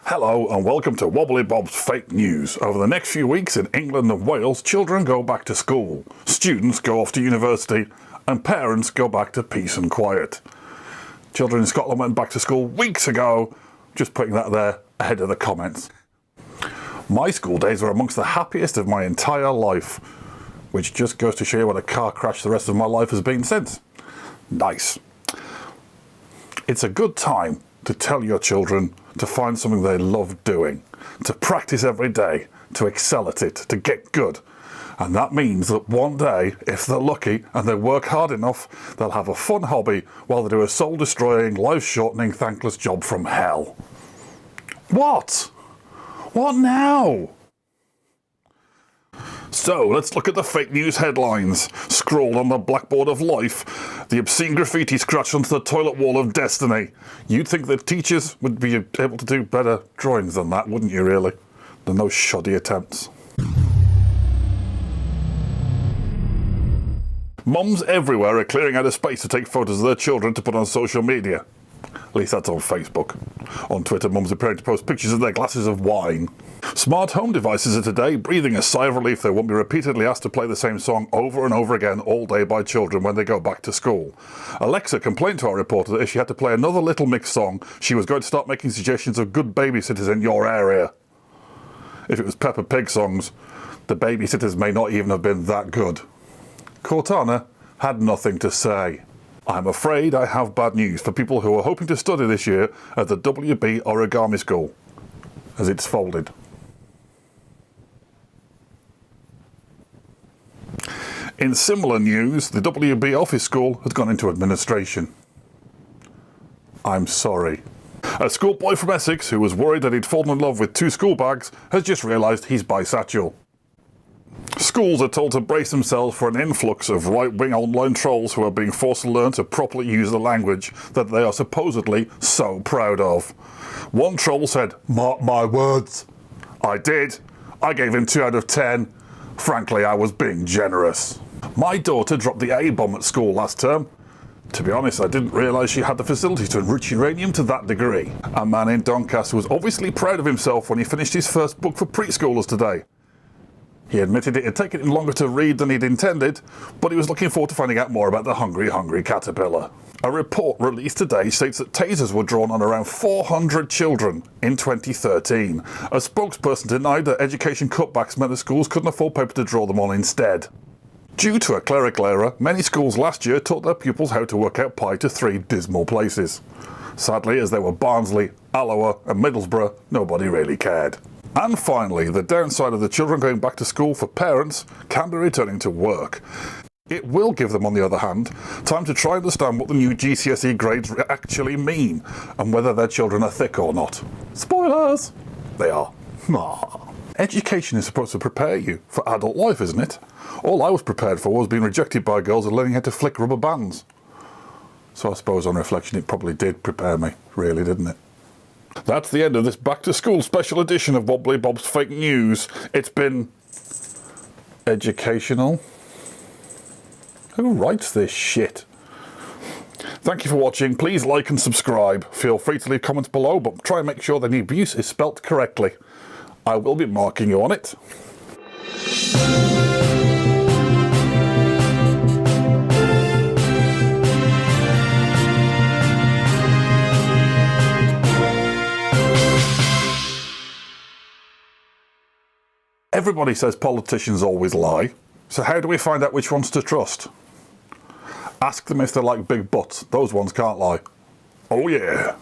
Hello and welcome to Wobbly Bob's Fake News. Over the next few weeks in England and Wales, children go back to school, students go off to university, and parents go back to peace and quiet. Children in Scotland went back to school weeks ago, just putting that there ahead of the comments. My school days were amongst the happiest of my entire life, which just goes to show you what a car crash the rest of my life has been since. Nice. It's a good time to tell your children to find something they love doing, to practice every day, to excel at it, to get good. And that means that one day, if they're lucky and they work hard enough, they'll have a fun hobby while they do a soul-destroying, life-shortening, thankless job from hell. What? What now? So, let's look at the fake news headlines. Scrawled on the blackboard of life, the obscene graffiti scratched onto the toilet wall of destiny. You'd think that teachers would be able to do better drawings than that, wouldn't you really? Than those shoddy attempts. Mums everywhere are clearing out a space to take photos of their children to put on social media. At least that's on Facebook. On Twitter, mums are preparing to post pictures of their glasses of wine. Smart home devices are today breathing a sigh of relief they won't be repeatedly asked to play the same song over and over again all day by children when they go back to school. Alexa complained to our reporter that if she had to play another Little Mix song, she was going to start making suggestions of good babysitters in your area. If it was Peppa Pig songs, the babysitters may not even have been that good. Cortana had nothing to say. I'm afraid I have bad news for people who are hoping to study this year at the WB Origami School, as it's folded. In similar news, the WB Office School has gone into administration. I'm sorry. A schoolboy from Essex who was worried that he'd fallen in love with 2 school bags has just realised he's bisexual. Schools are told to brace themselves for an influx of right-wing online trolls who are being forced to learn to properly use the language that they are supposedly so proud of. One troll said, "Mark my words." I did. I gave him 2 out of 10. Frankly, I was being generous. My daughter dropped the A-bomb at school last term. To be honest, I didn't realise she had the facility to enrich uranium to that degree. A man in Doncaster was obviously proud of himself when he finished his first book for preschoolers today. He admitted it had taken him longer to read than he'd intended, but he was looking forward to finding out more about the hungry caterpillar. A report released today states that tasers were drawn on around 400 children in 2013. A spokesperson denied that education cutbacks meant the schools couldn't afford paper to draw them on instead. Due to a clerical error, many schools last year taught their pupils how to work out pi to 3 dismal places. Sadly, as they were Barnsley, Alloa and Middlesbrough, nobody really cared. And finally, the downside of the children going back to school for parents can be returning to work. It will give them, on the other hand, time to try and understand what the new GCSE grades actually mean, and whether their children are thick or not. Spoilers! They are. Education is supposed to prepare you for adult life, isn't it? All I was prepared for was being rejected by girls and learning how to flick rubber bands. So I suppose on reflection it probably did prepare me, really, didn't it? That's the end of this back to school special edition of Wobbly Bob's Fake News. It's been educational. Who writes this shit? Thank you for watching. Please like and subscribe. Feel free to leave comments below, but try and make sure the abuse is spelt correctly. I will be marking you on it. Everybody says politicians always lie, so how do we find out which ones to trust? Ask them if they like big butts. Those ones can't lie. Oh yeah.